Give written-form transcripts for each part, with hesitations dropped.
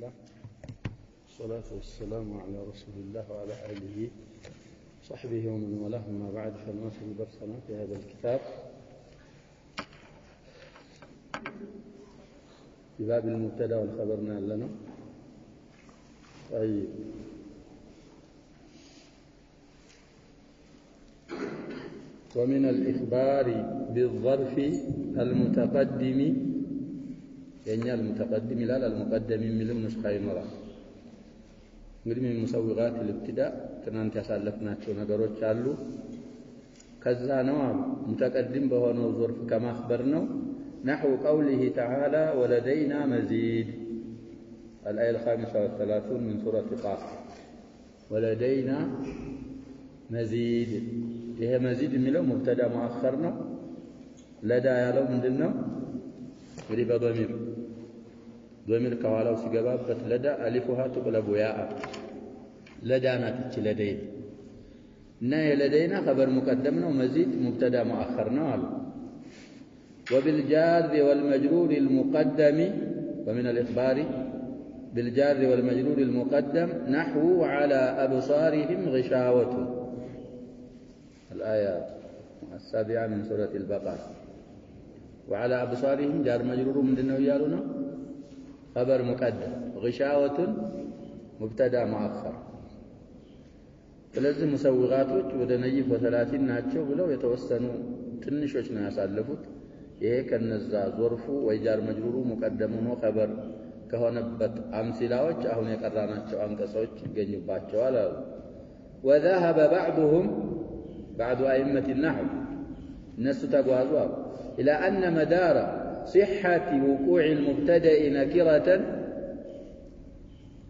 الله والصلاة والسلام على رسول الله وعلى آله وصحبه ومن والاه ما بعد فنواصل درسنا في هذا الكتاب في باب المبتدأ والخبر لنا. طيب ومن الإخبار بالظرف المتقدم يعني المتقدم لا المقدم من النسخة مرة እንግዲህ من مسوغات الابتداء ትናንት ያሳለፍናቸው ነገሮች አሉ። ከዛ ነው متقدم በሆነው ظرف ከማخبر ነው نحو قوله تعالى ولدينا مزيد الآية 35 من سورة طه ولدينا مزيد ይሄ مزيد የሚለው مبتدا مؤخر ነው። ለዳ ያለው ምንድነው? እንግዲህ ضمير ከኋላው ሲገባበት ለዳ አሊፉሃ تقلب ያአ ለዳ ናት እቺ ለደይን እና የለደይና خبر مقدم ነው مزيد مبتدا مؤخر ነው አሉ። وبالجار والمجرور المقدم ومن الإخبار بالجار والمجرور المقدم نحو على أبصارهم غشاوة الآية 7 من سورة البقرة وعلى أبصارهم جار مجرور من دنه يالونا خبر مقدم غشاوة مبتدا مؤخر ስለዚህ ሙሰውጋቶች ወደ ነይፍ ወሰላቲን ናቸው ብለው የተወሰኑ ትንሾች ነው ያሳለፉት። ይሄ ከነዛ ዞርፉ ወይ ጃር መጅሩሩ ሙቀደም ሆኖ خبر ከሆነበት አምሲላዎች አሁን የቀራናቸው አንቀጾች ይገኙባቸዋል አሉ። وذهب بعضهم بعض أئمة النحو الناس تغوازوا إلى أن مدار صحة وقوع المبتدأ نكرة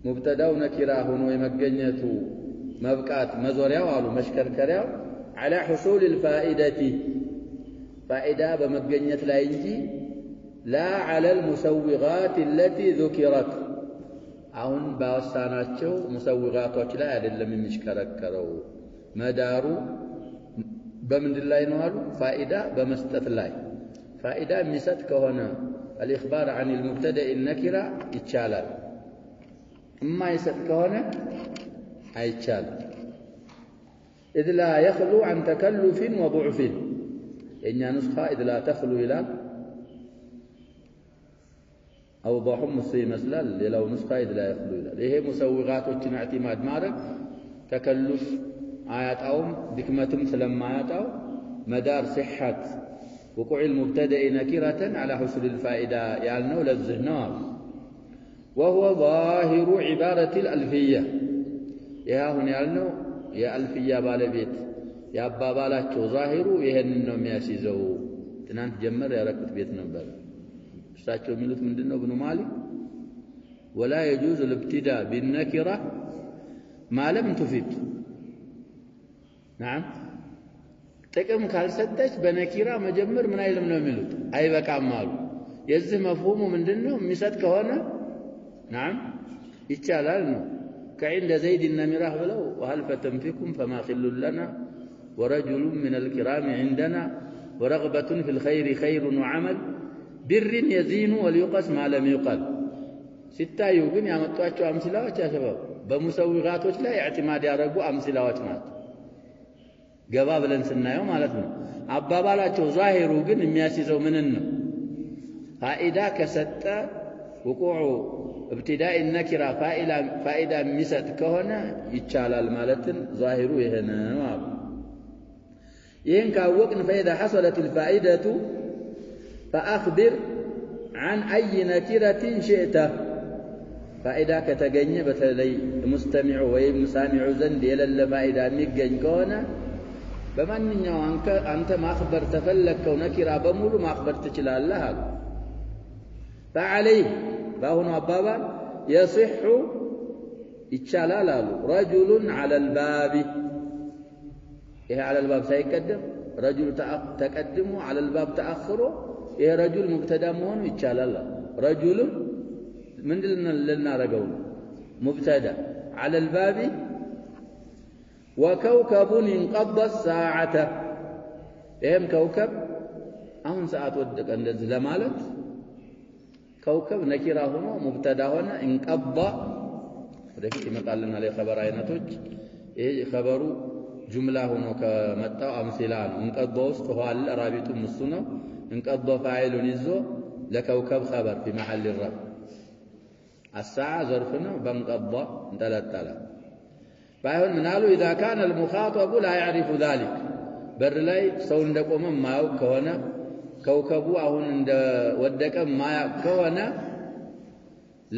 مبتدأ نكرة هنا ومجنية مبقات مزوريا وعلو مشكركريا على حصول الفائدة فائدة بمجنية لا ينجي لا على المسوغات التي ذكرت አሁን ባወሳናቸው ሙሰውጋቶች ላይ አይደለም የሚሽከረከረው። መዳሩ በምንድን ላይ ነው አሉ? ፋኢዳ በመስጠት ላይ። ፋኢዳ የሚሰጥ ከሆነ الإخبار عن المبتدأ النكرة ይቻላል። የማይሰጥ ከሆነ አይቻልም። إذ لا يخلو عن تكلف وضعف የኛ نسخة إذ لا تخلو ይላል أو ضحم الصي مثلا لو نسخة إذ لا يخلو ይላል። ይሄ ሙሰውጋቶችን اعتماد ማድረግ ተከሉፍ አያጣውም ድክመትም ስለማያጣው مدار صحة وقوع المبتدأ نكرة على حصول الفائدة ያልነው ለዚህ ነው። وهو ظاهر عبارة الألفية ያሁን ያልነው የአልፊያ ባለቤት ያባባላቸው ዛሂሩ ይሄንን ነው የሚያስይዘው። ትናንት ጀመር ያረኩት ቤት ነበር። እሳቸው የሚሉት ምንድነው? ابن مالك ولا يجوز الابتداء بالنكرة ما لم تفيد نعم ጥቅም ካልሰጠች በነኪራ መጀመር ምን አይልም ነው የሚሉት። አይበቃም አሉ። የዚህ መፍሁሙ ምንድነው? የሚሰጥ ከሆነ نعم ይቻላል ነው። كعند زيد النمرة بلو وهل فتنفكم فما خل لنا ورجل من الكرام عندنا ورغبة في الخير خير وعمل بر يزين وليقس ما لم يقل ሲታዩ ግን ያመጣቸው አምሲላዎች ያ شباب በሙሰውጋቶች ላይ اعتماد ያደረጉ አምሲላዎች ናቸው። ገባ ብለን ስናየው ማለት ነው። አባባላቸው ዛሂሩ ግን የሚያስይዘው ምንን ነው? ፋኢዳ ከሰጠ وقوع ابتداء النكرة فائدة مسد كهنا يتشالل مالتن ظاهر يهنا يهن كاوقن فإذا حصلت الفائدة فأخبر عن أي نكرة شئت. فائدة كتجني بتلي مستمع ومسامع زند إلى الفائدة ميجن كهنا بمن أنت ما أخبر تفلك ونكرة بمول ما أخبر تشلال لها فعليه فهنا بابا يصح يتشالال رجل على الباب. إيه على الباب سيقدم رجل تقدمه على الباب تأخره. إيه رجل مبتدا مهون يتشالال رجل من لنا رجل مبتدا على الباب وكوكب انقض الساعة. إيه كوكب أهون ساعات ودك عند زلمالت كوكب نكرة هنا مبتدا هنا انقضى ወደፊት ይመጣልና ለኸበር አይነቶች ይሄ ኸበሩ ጁምላ ሆኖ ከመጣው አምሲላ ነው እንቀض ውስጥ ሆል ራቢጡ እሱ ነው እንቀض ፋኢሉን ይዞ ለከውከብ ኸበር في محل الرفع الساعة ظرف ነው በንቀض እንጠለጠለ ባይሆን ምናሉ اذا كان المخاطب لا يعرف ذلك በር ላይ ሰው እንደቆመ ማያውቅ ከሆነ ከውከቡ አሁን እንደወደቀ ማያውቅ ከሆነ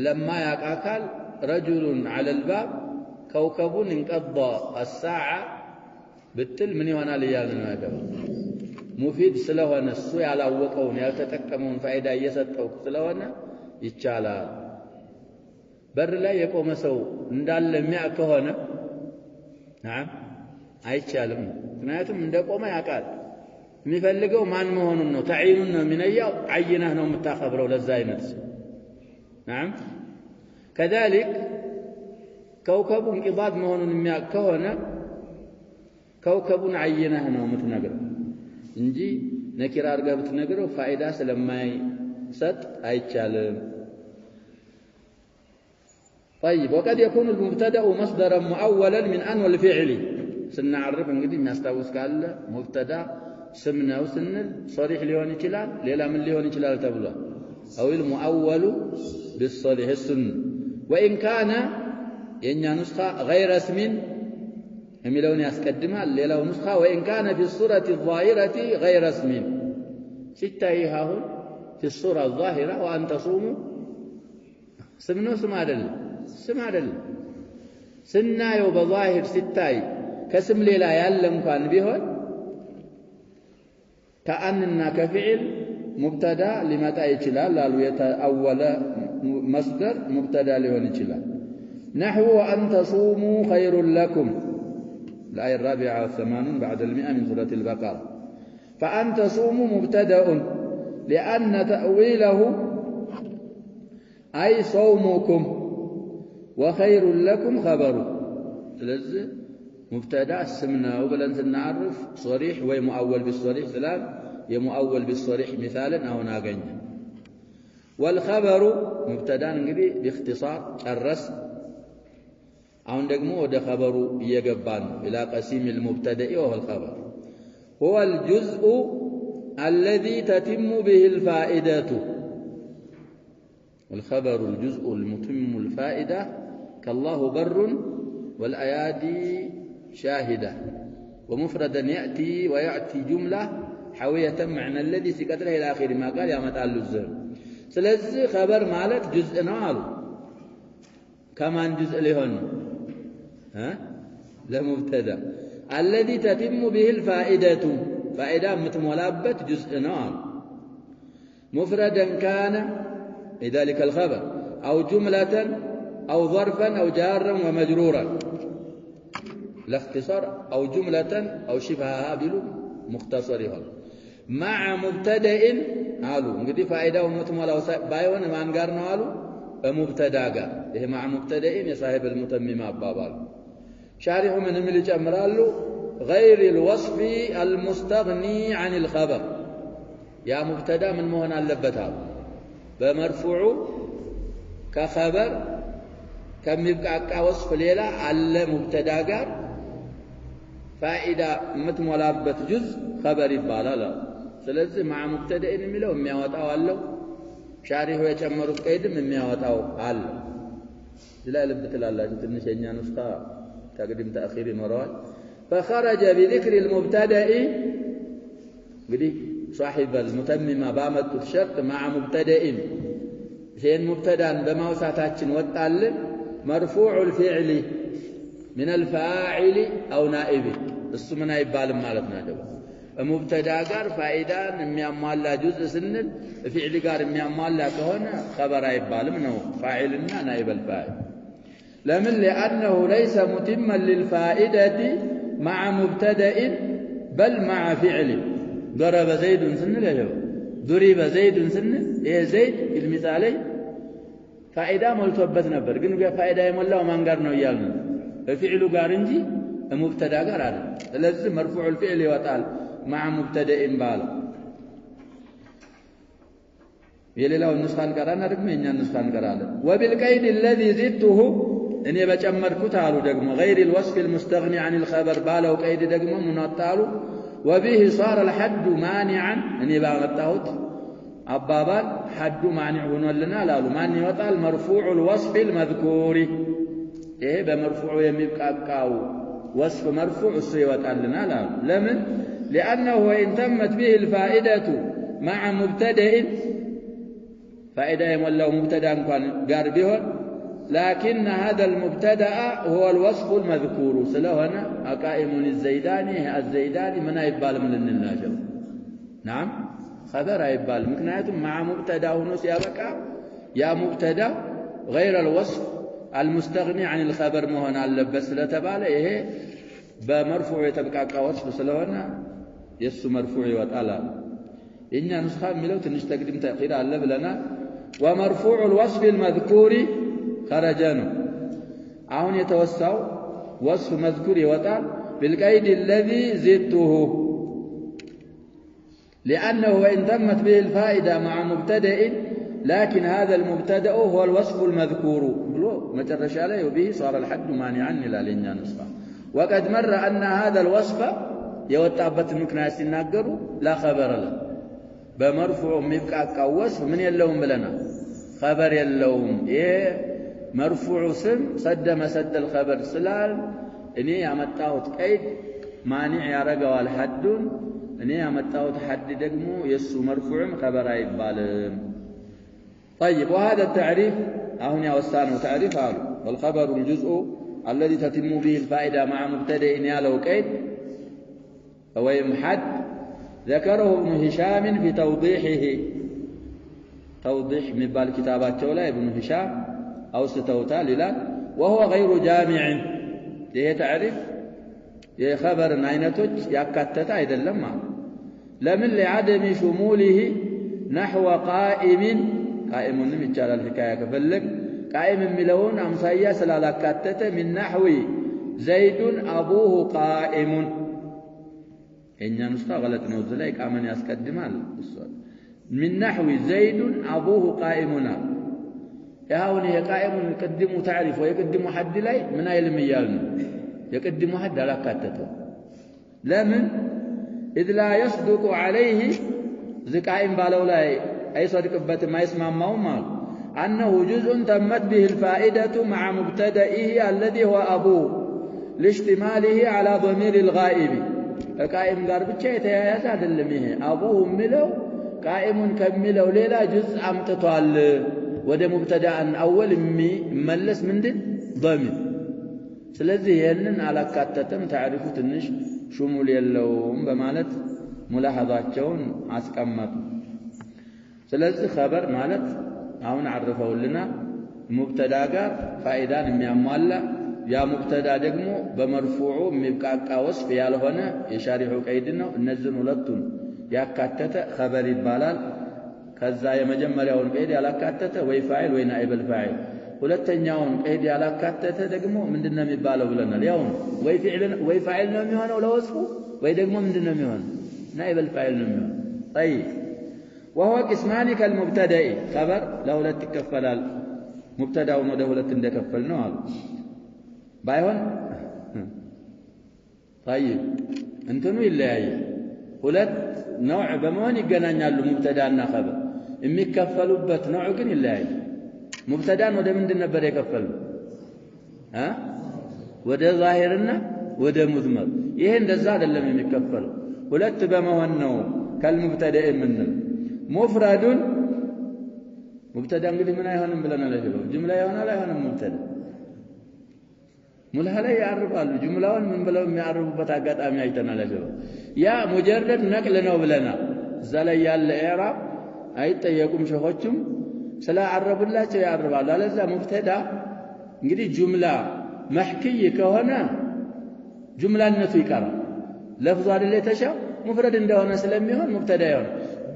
ለማያውቅ አካል رجل على الباب كوكب انقضى الساعة بالتل من يوانا ليالنا ما يكبر مفيد سلوهنا السوء على وقون يلتتكمون فإذا يسطوك سلوهنا يتشالا بر لا يقوم سو ندال مئة هنا نعم አይቻልም ምክንያቱም እንደቆመ ያቃል የሚፈልገው ማን መሆኑን ነው تعيينون ነው የሚነያው አይነህ ነው የምታከብረው ለዛ አይነት نعم كذلك كوكب انقضاض መሆኑን የሚያውቅ ከሆነ كوكبን عينه ነው የምትነግረው እንጂ ነኪራ አድርገህ ብትነግረው ፋይዳ ስለማይሰጥ አይቻልም طيب وقد يكون المبتدا مصدرا مؤولا من ان والفعل ስናعرف እንግዲህ የሚያስታውስ ካለ مبتدا ስም ነው ስንል صريح ሊሆን ይችላል ሌላ ምን ሊሆን ይችላል ተብሏል او المؤول بالصريح السن وإن كان ينيا نسخة غير اسم يميلون يسقدمها ليلو نسخة وإن كان في الصورة الظاهرة غير اسم ستة في الصورة الظاهرة وأن تصوموا سمنو سم عدل سنا يو بظاهر ستة كسم ليلا يعلم كان بهن كأننا كفعل مبتدا لمتى يجلال لالو يتأول مصدر مبتدا لهون يجلال نحو أن تصوموا خير لكم الآية 84 بعد 100 من سورة البقرة فأن تصوموا مبتدا لأن تأويله أي صومكم وخير لكم خبر لذا مبتدا السمنا وبلن نعرف صريح ومؤول بالصريح سلام يمؤول بالصريح مثالا أو ناقين والخبر مبتدا انجدي باختصار الرسم أو ندقمو وده خبر يقبان إلى قسيم المبتدا وهو الخبر هو الجزء الذي تتم به الفائدة والخبر الجزء المتم الفائدة كالله بر والأيادي شاهدة ومفردا يأتي ويأتي جملة حوية معنى الذي سكتره إلى آخر ما قال يا متعال الزهر سلسل خبر مالت جزء نوال كمان جزء لهن لمبتدا الذي تتم به الفائدة فائدة متمولابت جزء نوال مفردا كان لذلك الخبر أو جملة أو ظرفا أو جارا ومجرورا لاختصار أو جملة أو شبهها بلو مختصرها مع مبتدأ قالوا انقدي فائدة ومتمولا بايون ما انقارنا قالوا مبتدأ قال إيه مع مبتدأ يا صاحب المتممة بابال شارح من الملي جمرالو غير الوصف المستغني عن الخبر يا مبتدأ من مهنا اللبتها بمرفوع كخبر كم يبقى وصف ليلة على مبتدأ قال فائدة متمولابت جزء خبر يبالا لا سلسل مع مبتدأ የሚለው የሚያወጣው አለው ሻሪሁ የጨመሩት ቀይድም የሚያወጣው አለ لا ልብ ትላላችሁ ትንሽ የኛ ንስኻ ተቅዲም ተአኺር ይኖረዋል فخرج بذكر المبتدأ እንግዲህ صاحب المتممة ባመጡት ሸርጥ مع مبتدأ ይሄን ሙብተዳን በማውሳታችን ወጣልን مرفوع الفعل من الفاعل أو نائبه እሱ ምን አይባልም ማለት ነው አይደል مبتدا ጋር ፋይዳን የሚያሟላ ጁዝ ስንል ፊዕል ጋር የሚያሟላ ከሆነ خبر አይባልም ነው ፋኢልና ናኢብ الفاعل ለምን لانه ليس متما للفائده مع مبتدا بل مع فعل ضرب زيد ስንል ይሄው ضرب زيد ስንል ይሄ زيد المثالي فائده ሞልቶበት ነበር ግን ፋይዳ የሞላው ማን ጋር ነው ይያልን በፊዕሉ ጋር እንጂ مبتدا ጋር አይደል ስለዚህ مرفوع الفعل يوጣል مع مبتدا بالا የሌላው ንስኻን ቀራና ደግሞ የኛን ንስኻን ቀራለን وبالقيد الذي زدته እኔ በጨመርኩት አሉ ደግሞ غير الوصف المستغني عن الخبر ባለው ቀይድ ደግሞ ምን አጣሉ وبه صار الحد مانعا እኔ ባመጣሁት አባባል حد مانع ሆኖልናል አሉ ማን ይወጣል مرفوع الوصف المذكور ይሄ በመርፉዕ የሚብቃቃው وصف مرفوع እሱ ይወጣልናል አሉ ለምን لأنه وإن تمت به الفائدة مع مبتدأ فائدة يمولو مبتدأ እንኳን ጋር ቢሆን لكن هذا المبتدأ هو الوصف المذكور ስለሆነ قائم الزيداني من አይባልም ልንላቸው نعم خبر አይባልም ምክንያቱም مع مبتدأ ሆኖ ሲያበቃ ያ مبتدأ غير الوصف المستغني عن الخبر መሆን አለበት ስለተባለ ይሄ በመርፉዕ የተበቃቃ ወصፍ ስለሆነ የሱ መርፉዕ ይወጣል የኛ ንስኻ የሚለው ትንሽ ተቅዲም ተኺር አለ ብለና ومرفوع الوصف المذكور خرجنا አሁን የተወሳው وصف مذكور ይወጣል بالقيد الذي زدته لأنه وإن تمت به الفائدة مع مبتدأ لكن هذا المبتدأ هو الوصف المذكور مجرش عليه وبه صار الحد مانعا إلى لنا نسخة وقد مر أن هذا الوصف يوتابت مكناس يناقروا لا خبر له بمرفوع مبقى وصف من يلوم بلنا خبر يلوم إيه مرفوع سم صد مسد الخبر سلال إني عمتاوت قيد مانع يرقوا الحد إني عمتاوت حد دقمو يسو مرفوع خبر يبالم طيب وهذا التعريف هنا وسانه تعريف قالوا والخبر الجزء الذي تتم به الفائدة مع مبتدأ يالو قيد ويمحد ذكره ابن هشام في توضيحه توضيح من بالكتابات جولا ابن هشام أو ستوتال لا وهو غير جامع له تعريف خبر ناينتج يكتت أيضا لمن لعدم شموله نحو قائم نمجال الحكاية كفلك قائم ملون أمسايا سلالا كتت من نحو زيد أبوه قائم إن نسخة غلط نوزلك أمن يسكدمال من نحو زيد أبوه قائمنا يهاون قائم يقدم تعرف ويقدم حد لي من أي الميالنا يقدم حد على كتته لمن إذ لا يصدق عليه ذي قائم بالولاي أي صدق بات ما يسمع مومال أنه جزء تمت به الفائدة مع مبتدئه الذي هو أبوه لاشتماله على ضمير الغائب قائم قرب شيء يا سعد اللميه أبوه ملو قائم كملو ليلا جزء أمتطال وده مبتدأ أول ملس من دين ضمير سلذي ينن على كاتتم تعرفوا تنش شمول يلوم بمالت ملاحظات جون عسكمت سلذي خبر مالت هون عرفه لنا مبتدأ قار فائدان مياموالا يا مبتدأ دقمو بمرفوعو مبقاقا وصف يالهونا يشارحو قيدنا النزل ولطن يا كاتت خبر البالال كذا يمجمريون قيد يالا كاتت وي فاعل وي نائب الفاعل ሁለተኛውን قيد ያላ ካተተ ደግሞ ምንድነው የሚባለው ብለናል ያው ወይ ፋይል ነው የሚሆነው ለወስፉ ወይ ደግሞ ምንድነው የሚሆነው نائب الفاعل ነው የሚሆነው طيب وهو قسمان كالمبتدا خبر ለሁለት ይከፈላል مبتداውን ወደ ሁለት እንደከፈል ነው አሉ ባይሆን طيب እንትኑ ይለያያል ሁለት نوع በመሆን ይገናኛሉ مبتداና خبر የሚከፈሉበት نوع ግን ይለያያል مبتدأ وده من دنا بري كفل ها وده ظاهرنا وده مضمر ይሄ እንደዛ አይደለም የሚከፈለው ሁለት በመሆን ነው ከልሙብተዳእ ምን مفرد مبتدا እንግዲህ ምን አይሆንም ብለናል ለሽሎ ጅምላ ይሆናል አይሆንም مبتدا ሙልሃ ላይ ያርባሉ ጅምላውን ምን ብለው የሚያርቡበት አጋጣሚ አይተናል ለሽሎ ያ ሙጀረድ ነቅል ነው ብለናል እዛ ላይ ያለ ኢዕራብ አይጠየቁም ሸኾችም سلا عرب الله يا عرب الله لذا مبتدا እንግዲህ ጁምላ محكي ከሆነ ጁምላነቱ ይቀራል ለፍዙ አይደለ ተሻው مفرد እንደሆነ ስለሚሆን مبتدا ይሆን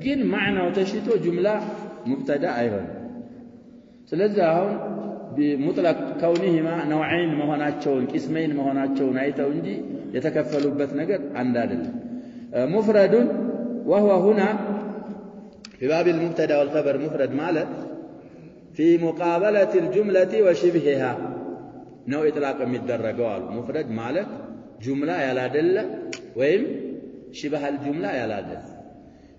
ግን ማዕናው ተሽቶ ጁምላ مبتدا አይሆን ስለዚህ አሁን بمطلق كونهما نوعين መሆናቸውን قسمين መሆናቸውን አይተው እንጂ የተከፈሉበት ነገር አንድ አይደለም مفرد وهو هنا في باب المبتدا والخبر مفرد مالت في مقابلة الجملة وشبهها نوع إطلاق متدرجوا مفرد مالت جملة يلا دل ويم شبه الجملة يلا دل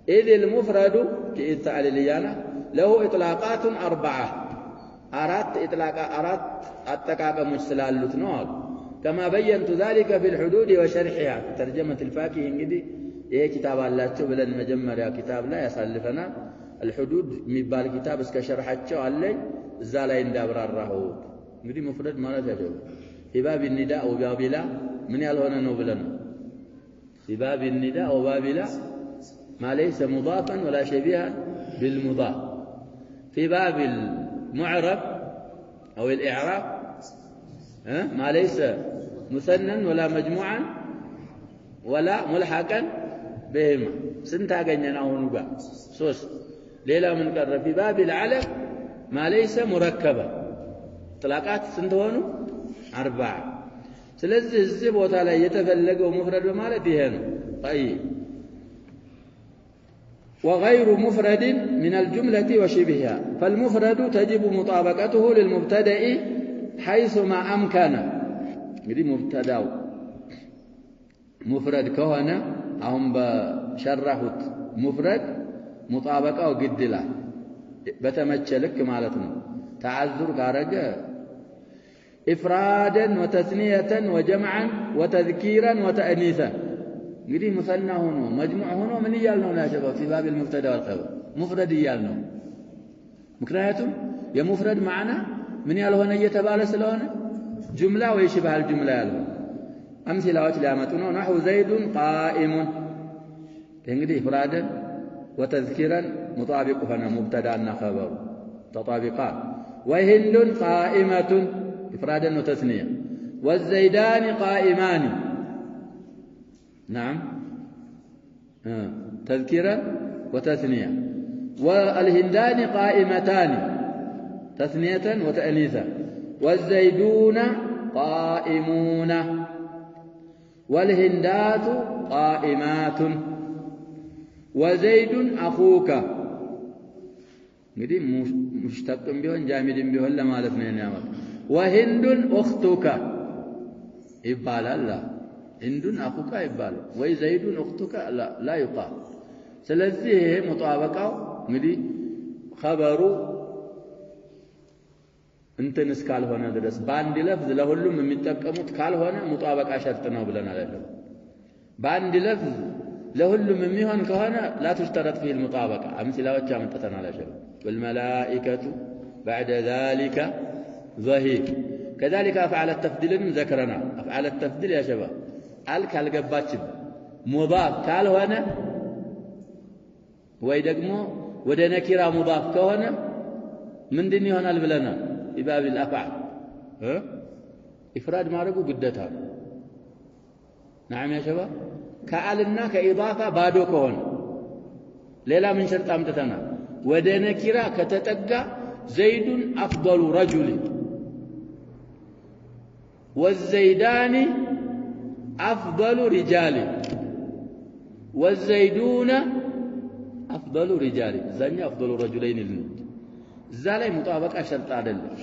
إذ المفرد كإتعال ليانا له إطلاقات 4 أرات أتقاق مجسلال لتنوال كما بينت ذلك في الحدود وشرحها في ترجمة الفاكهة انجدي إيه كتاب الله تبلا المجمر يا كتاب لا يسالفنا الحدود ميبال كتاب اسك شرحاتشو علي الزالا يندابر الرهود انجدي مفرد مالت يجب في باب النداء وباب لا من يالهونا نوبلنا في باب النداء وباب لا ما ليس مضافا ولا شبيها بالمضاف في باب المعرب أو الإعراب ما ليس مثنى ولا مجموعا ولا ملحقا بهما سنتا غنينا هونغا سوس ليلا من قرر في باب العلم ما ليس مركبا طلاقات سنتونو 4 ስለዚህ እዚህ ቦታ ላይ የተፈለገው مفرد በማለት ይሄ ነው طيب وغير مفرد من الجملة وشبهها فالمفرد تجب مطابقته للمبتدأ حيثما أمكن يدي مبتدأ مفرد كهنا هم بشرحت مفرد مطابقة وقد له بتمثلك مالتنا تعذر كارجة إفرادا وتثنية وجمعا وتذكيرا وتأنيثا يدي مثنى هنا مجموع هنا من يالنا يا شباب في باب المبتدا والخبر مفرد يالنا مكنياتهم يا مفرد معنا من يالهنا يتبالى سلونه جمله ويشبه الجمله يالهنا امثله لامتنا نحو زيد قائم انغدي افرادا وتذكيرا مطابق هنا مبتدا وخبر تطابقان وهند قائمه افرادا وتثنيه والزيدان قائمان نعم تذكيرا وتثنية والهندان قائمتان تثنية وتأنيثا والزيدون قائمون والهندات قائمات وزيد أخوك مدي مشتق بيهن جامد بيهن لما لفنين يا مك وهند أختك إبال الله هند أخوك إبال وزيد أختك لا يقال سلسله مطابقة مدي خبروا انت نسكال هنا درس باند لفظ لهلم የሚጠቀሙት ካልሆነ ሙጣበቃ ሸርጥ ነው ብለናል አይደል باند لفظ لهلم የሚሆን ከሆነ لا تشترط فيه المطابقة امثلاዎች አመጣተናል አይደል والملائكة بعد ذلك ظهير كذلك افعال التفضيل ذكرنا افعال التفضيل يا شباب ካልገባችሁ ሙዳፍ ካልሆነ ወይ ደግሞ ወደ ነኪራ ሙዳፍ ከሆነ ምንድን ይሆናል ብለናል باب الافعال افراد ማድረጉ ግዴታ ነው نعم يا شباب كالنا كاضافه ባዶ ከሆነ ሌላ ምን ሸርጥ አምጥተናል ወደ ነኪራ ከተጠጋ زيد افضل رجل والزيدان افضل رجال والزيدون افضل رجال زاني افضل رجلين እዛ ላይ ሙጣበቃ ሸርጥ አይደለም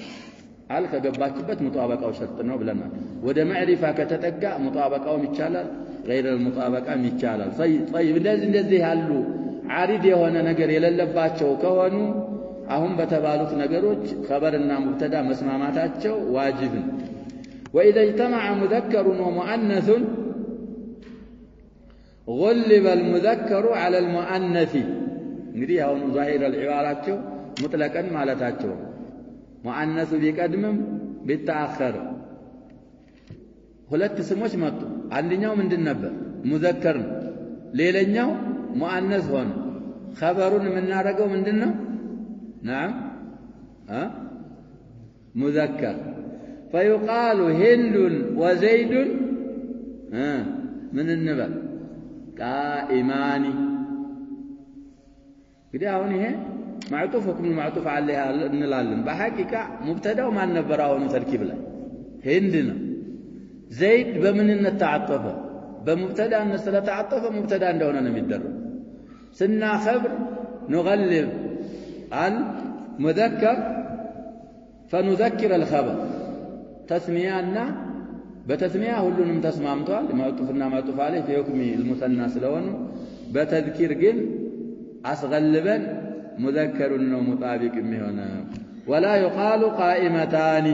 አልከገባችበት ሙጣበቃው ሸርጥ ነው ብለናል ወደ ማዕሪፋ ከተጠጋ ሙጣበቃው ይቻላል غير المطابقه ይቻላል طيب እንደዚህ ያሉ ዓሪድ የሆነ ነገር የሌለባቸው ከሆኑ አሁን በተባሉት ነገሮች خبرና ሙብተዳ መስማማታቸው ዋጅብ ነው واذا اجتمع مذكر ومؤنث غلب المذكر على المؤنث እንግዲህ አሁን ظاهر العباراتቸው مطلقا مالتاچو مؤنث ቢቀድምም ቢተአخر ሁለት ስሞች መጡ አንደኛው ምንድን ነበር ሙዘከር ነው ሌላኛው ሙአነስ ሆነ خبሩን የምናረገው ምንድነው نعم مذكر فيقال هند وزيد من النبل قائمان كده አሁን ይሄ معطوف حكم المعطوف عليها እንላለን በሐቂቃ ሙብተዳው ማን ነበር አሁን ተርኪብ ላይ هند ነው زيد በምንነት ተዓጠፈ በሙብተዳ ስለተዓጠፈ ሙብተዳ እንደሆነ ነው የሚደረግ ስና خبر نغلب المذكر فنذكر الخبر تسميانا بتسمية ሁሉንም ተስማምቷል ማጥፉና ማጥፉ عليه في حكم المثنى ስለሆነ በተذكير ግን አስገልበን مذكر ነው مطابق የሚሆነው ولا يقال قائمتان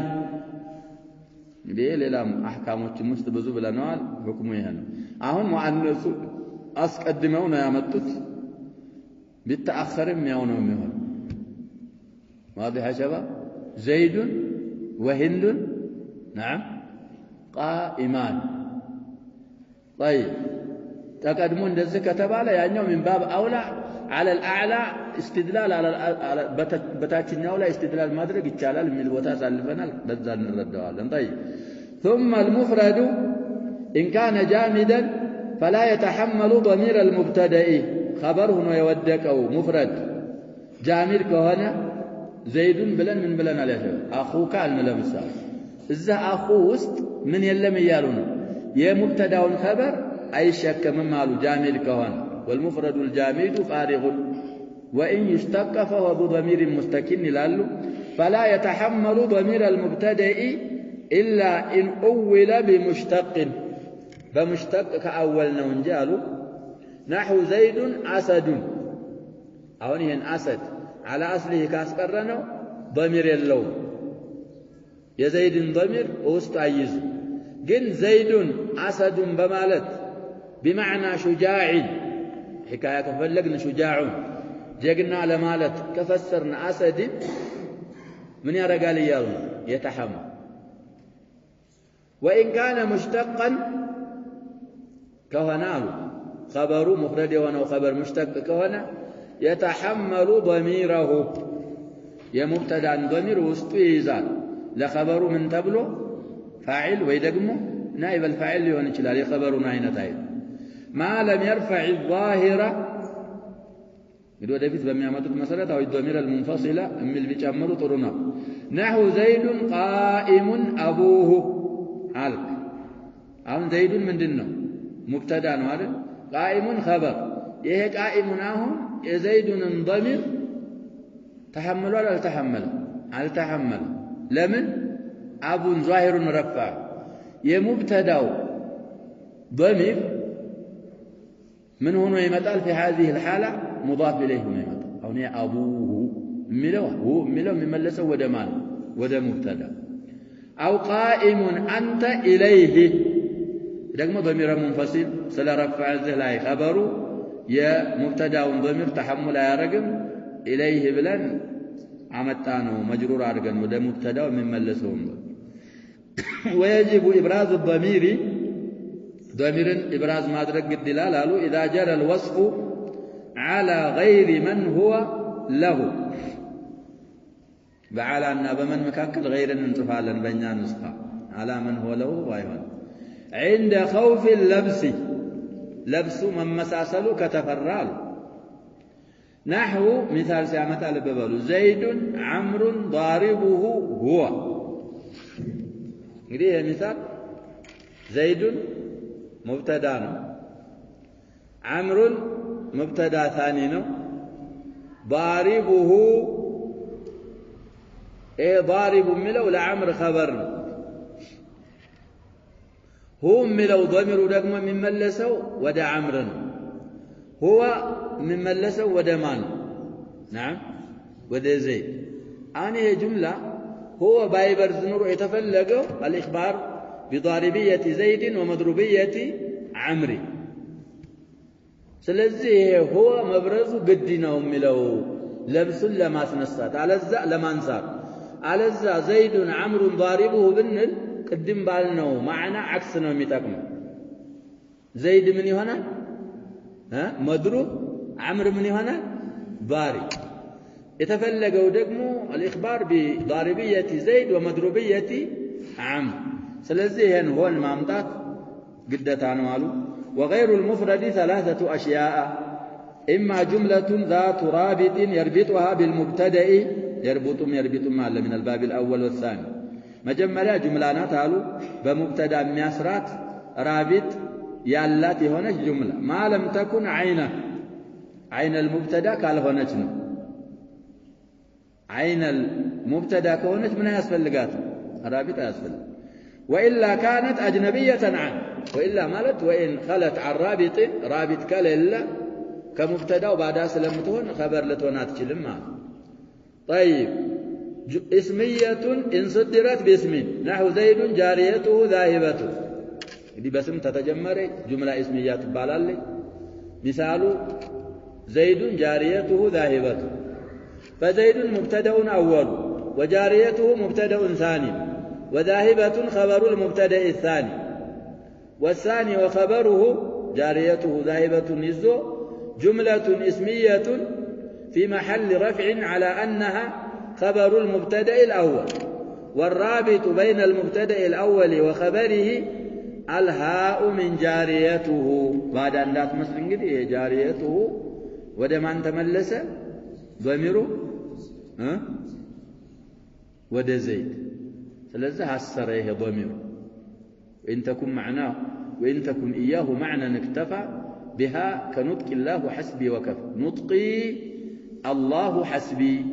ሌላም አህካሞችም ውስጥ ብዙ ብለናል ሁክሙ ይሄ ነው አሁን ሙአነሱ አስቀድመው ነው ያመጡት ቢተአخرም ያው ነው የሚሆነው واضح يا شباب زيد وهند نعم قائمان طيب تقدموا እንደዚህ ከተባለ ያኛው من باب اولى على الاعلى استدلال على በታችኛው ላይ استدلال ማድረግ ይቻላል የሚል ቦታ ሳልፈናል በዛ እንረዳዋለን طيب ثم المفرد ان كان جامدا فلا يتحمل ضمير المبتدا خبره ነው የወደቀው مفرد جامد ከሆነ زيد ብለን ምን ብለናል ያለው اخوك አልመለምሳል እዛ አኹ ውስጥ ምን የለም ይያሉ ነው የሙብተዳውን خبر አይሸከምም አሉ جامد ከሆነ والمفرد الجامد فارغ وإن يشتق فهو بضمير مستكن لالو فلا يتحمل ضمير المبتدئ إلا إن أول بمشتق بمشتق كأول نونجالو نحو زيد أسد أونيهن أسد على أصله كاسقرنو ضمير اللون يا زيد ضمير أستعيز جن زيد أسد بمالت بمعنى شجاع حكاية كفلقنا شجاع جقنا لمالت كفسرنا أسد من يرقال يالون يتحمل وإن كان مشتقا كهنال خبر مفرد ونو خبر مشتق كهنا يتحمل ضميره يمبتدأ ضمير وستويزان لخبر من تبلو فاعل ويدقمه نائب الفاعل يهون يشلال خبر ناينتين ما لم يرفع الظاهرة يدو دفيت بميامتك مسألة أو الضمير المنفصلة من اللي بيجمروا طرنا نحو زيد قائم أبوه علق أهم زيد من دنه مبتدأ هذا قائم خبر يه قائم ناهم يزيد ضمير تحمل ولا تحمل على تحمل لمن أب ظاهر رفع يمبتدأ ضمير من هنا يمثل في هذه الحالة مضاف إليه هنا يمثل أو هي أبوه ملو مملسه ودمان وده مبتدا أو قائم أنت إليه رقم ضمير منفصل سلا رفع الزهلاي خبره يا مبتدا ضمير تحمل يا رقم إليه بلن عمتانه مجرور عرقا وده مبتدا ومملسه ويجب إبراز الضمير ضمير إبراز ما أدرك الدلالة إذا جرى الوصف على غير من هو له بعلى أن بمن مكاكل غير انتفالا بين نسخة على من هو له وايهون عند خوف اللبس لبس من مساسل كتفرال نحو مثال سيامة الببل زيد عمرو ضاربه هو قريه مثال زيد مبتدا عمرو مبتدا ثاني نو ضاربه ضارب ملو لعمر خبر هو ملو ضمير دقم من ملسو ودا عمر هو من ملسو ودا مان نعم ودا زيد أنا جملة هو بايبرز نور يتفلقوا الإخبار بضاربية زيد ومضروبية عمرو ስለዚህ هو መብረዙ ግድ ነው የሚለው ለብሱን ለማስነሳት አለዛ ለማንሳት አለዛ ዘይዱን አምሩን ضاربه ብንል ቅድም ባልነው ማዕና عكس ነው የሚጠቅመው ዘይድ ምን ይሆናል መድሩብ አምር ምን ይሆናል ضارب የተፈለገው ደግሞ الإخبار بضاربية زيد ومضروبية عمرو ስለዚህ ይሄን ሆን ማምጣት ግዴታ ነው አሉ وغير المفرد ثلاثة أشياء إما جملة ذات رابط يربطها بالمبتدأ يربط مال من الباب الأول والثاني مجمّلة جملانات قالوا بمبتدأ مياسرات رابط يالات هنا جملة ما لم تكن عينة عين المبتدا ካልሆነች ነው عين المبتدا ከሆነች ምን ያስፈልጋት رابط ያስፈልግ وإلا كانت أجنبية عنه وإلا مالت وإن خلت عن رابط كلا كمبتدا وبعدها سلمتون خبر لتونات كلمة طيب اسمية إن صدرت باسم نحو زيد جاريته ذاهبته دي باسم تتجمر جملة اسمية تبالالي مثال زيد جاريته ذاهبته فزيد مبتدا أول وجاريته مبتدا ثاني وذاهبة خبر المبتدا الثاني والثاني وخبره جاريته ذاهبة نزو جملة اسمية في محل رفع على أنها خبر المبتدا الأول والرابط بين المبتدا الأول وخبره الهاء من جاريته بعد أن لا تمثل جاريته ودما أن تملس ضميره ود زيد ثلاثة هسره ضميره وإن تكن إياه معنى اكتفى بها كنطق الله حسبي وكفى نطقي الله حسبي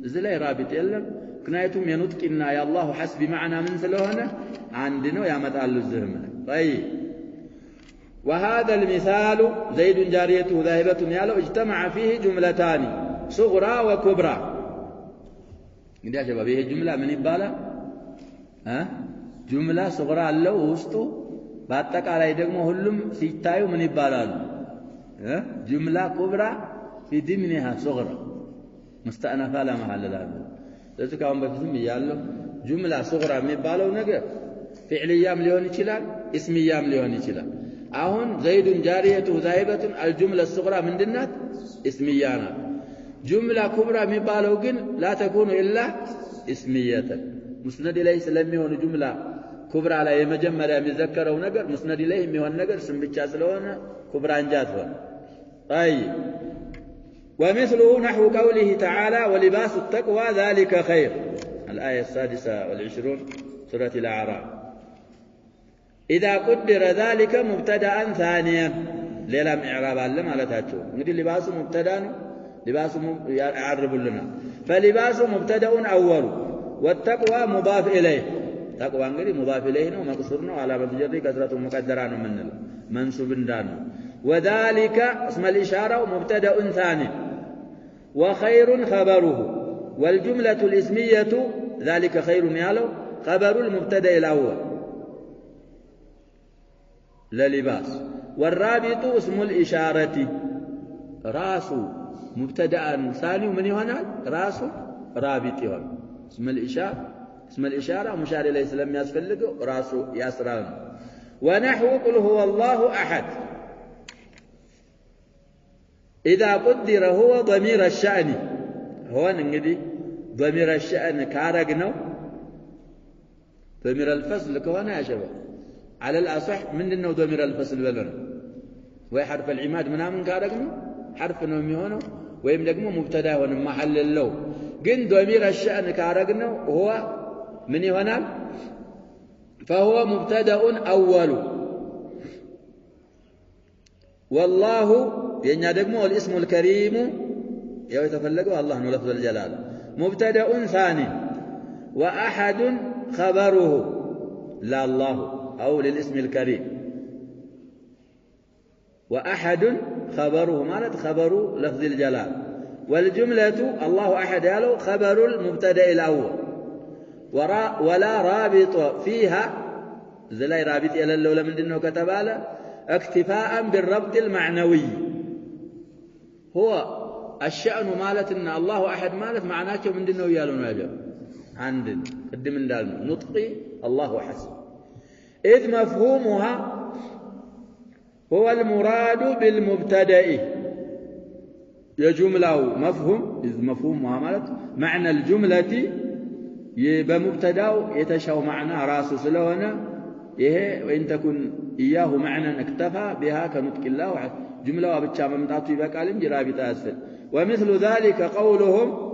زي رابط يلم كنايتم ينطقنا يا الله حسبي معنا من سلوهنا عندنا يا متعال الزهم طيب وهذا المثال زيد جاريته ذاهبة يالو اجتمع فيه جملتان صغرى وكبرى يا شباب هي جملة من يبالا جملة صغرى له وسطه በአጠቃላይ ደግሞ ሁሉም ሲታዩ ምን ይባላሉ ጁምላ ኩብራ في ضمنها صغرى مستأنفة لا محل لها ስለዚህ ካሁን በፊትም ይያለው ጁምላ صغرى የሚባለው ነገር ፊዕልያም ሊሆን ይችላል እስሚያም ሊሆን ይችላል አሁን ዘይዱን ጃሪየቱ ዛሂበቱን الجملة الصغرى ምንድናት እስሚያ ናት ጁምላ ኩብራ የሚባለው ግን لا تكون إلا اسمية مسند إليه ስለሚሆን ጁምላ ኩብራ ላይ የመጀመሪያ የሚዘከረው ነገር ሙስነድ ኢለይህ የሚሆን ነገር ስም ብቻ ስለሆነ ኩብራ እንጃት ሆነ طيب ومثله نحو قوله تعالى ولباس التقوى ذلك خير الآية 26 سورة الأعراف إذا قدر ذلك مبتدأ ثانيا ليلا إعراب علم على تاتشو نقول لباس مبتدأ لباس يعرب لنا فلباس مبتدأ أول والتقوى مضاف إليه تقوى انغري مضاف اليه نو مقصور نو على مجرد كثرة مقدرة نو منل منصوب دان وذلك اسم الإشارة مبتدأ ثاني وخير خبره والجملة الاسمية ذلك خير يالو خبر المبتدأ الأول للباس والرابط اسم الإشارة راس مبتدأ ثاني من يهونال راس رابط يهون اسم الإشارة مشار إليه سلم يسفلقه راسه يسران ونحو قل هو الله أحد إذا قدر هو ضمير الشأن هو نجدي ضمير الشأن كارجنو ضمير الفصل كوانا يا شباب على الأصح من إنه ضمير الفصل بلنا وحرف العماد من كارجنو حرف نوميونه ويملكمه مبتدا ونمحل اللو جن ضمير الشأن كارجنو هو من يهونال فهو مبتدأ أول والله يعني دقمه الاسم الكريم يتفلقه الله لفظ الجلال مبتدأ ثاني وأحد خبره لا الله أو للاسم الكريم وأحد خبره مالت خبر لفظ الجلال والجملة الله أحد يالو خبر المبتدأ الأول ولا رابط فيها زي رابط إلى اللولة من دينه كتباله اكتفاء بالربط المعنوي هو الشأن مالت إن الله أحد مالت معناته من دينه يالون واجب عندنا قدم من دالنا نطقي الله حسب إذ مفهومها هو المراد بالمبتدأ يجمله مفهوم إذ مفهومها مالت معنى الجملة بمبتداو يتشاو معنا راسه سلونا إيه وإن تكن إياه معنى اكتفى بها كنطق الله جملة وبتشا ممتعطي بقال رابطة أسفل ومثل ذلك قولهم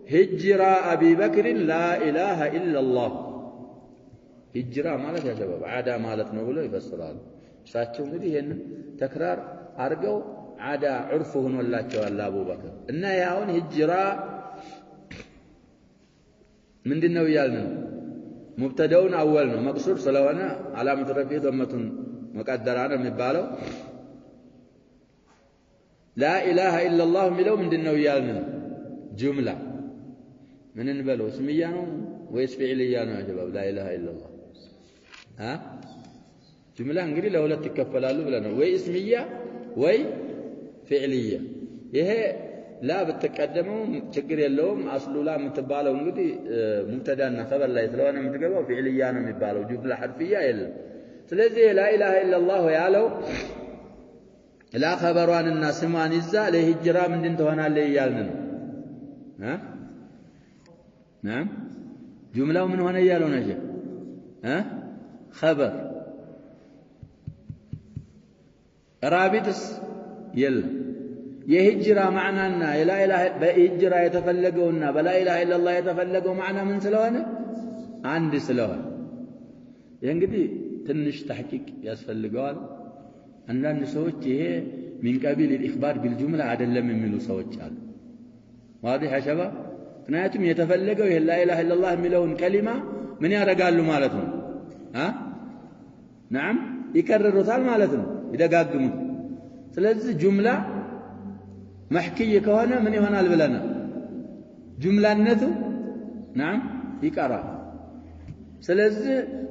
هجرا أبي بكر لا إله إلا الله هجرا مالت يا شباب عادة مالت نقوله يفسرها ساتشو مدي هن تكرار أرجو عدا عرفهن ولا تشوال أبو بكر إن ياون هجرة من دين ويالنا مبتدأون أولنا مقصود صلوانا علامة رفعه ضمة مقدرانا مبالو لا إله إلا الله ملو من دين ويالنا جملة من نبلو اسميانو ويس فعليانو يا شباب لا إله إلا الله ها جملة انقري لو لا تكفلالو بلنا وي اسمية وي فعلية إيه لا بتقدموا شكر يلوم أصله لا متبالو انقدي مبتدأنا خبر لا يتلوانا متقبوا فعليانو متبالو جملة حرفية إلا سلزي لا إله إلا الله يالو لا خبروان الناس ما نزا له هجرة من دين تهنا اللي يالنا ها نعم جملة من هنا يالو نجا ها خبر رابطس يل يهجرة معنانا لا إله بهجرة يتفلقونا بلا إله إلا الله يتفلقوا معنا من سلوانا عند سلوان ينقدي تنش تحقيق يسفلقوال أن النسوج هي من قبيل الإخبار بالجملة عدل من ملو سوج واضح يا شباب ناتم يتفلقوا لا إله إلا الله ملون كلمة من يرقال له مالتهم ها نعم يكرروا ثال مالتهم إذا قاقموا ثلاث جملة محكية كهنا من يهنا البلنا جملة نثو نعم يكرر ثلاث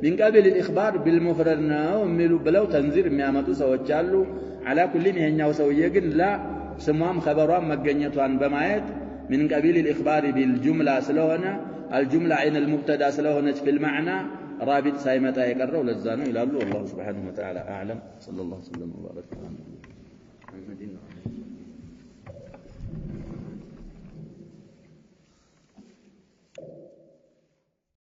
من قبل الإخبار بالمفردنا وملو بلو تنذير ميامتو سوچالو على كل نهنياو سويه ግን لا سموام خبرام مغنيتوان بمايت من قبيل الإخبار بالجملة ስለሆነ الجملة عين المبتدا ስለሆነች في المعنى رابط سايمتا يقروا لزانو ይላሉ الله سبحانه وتعالى أعلم صلى الله وسلم وبارك على محمد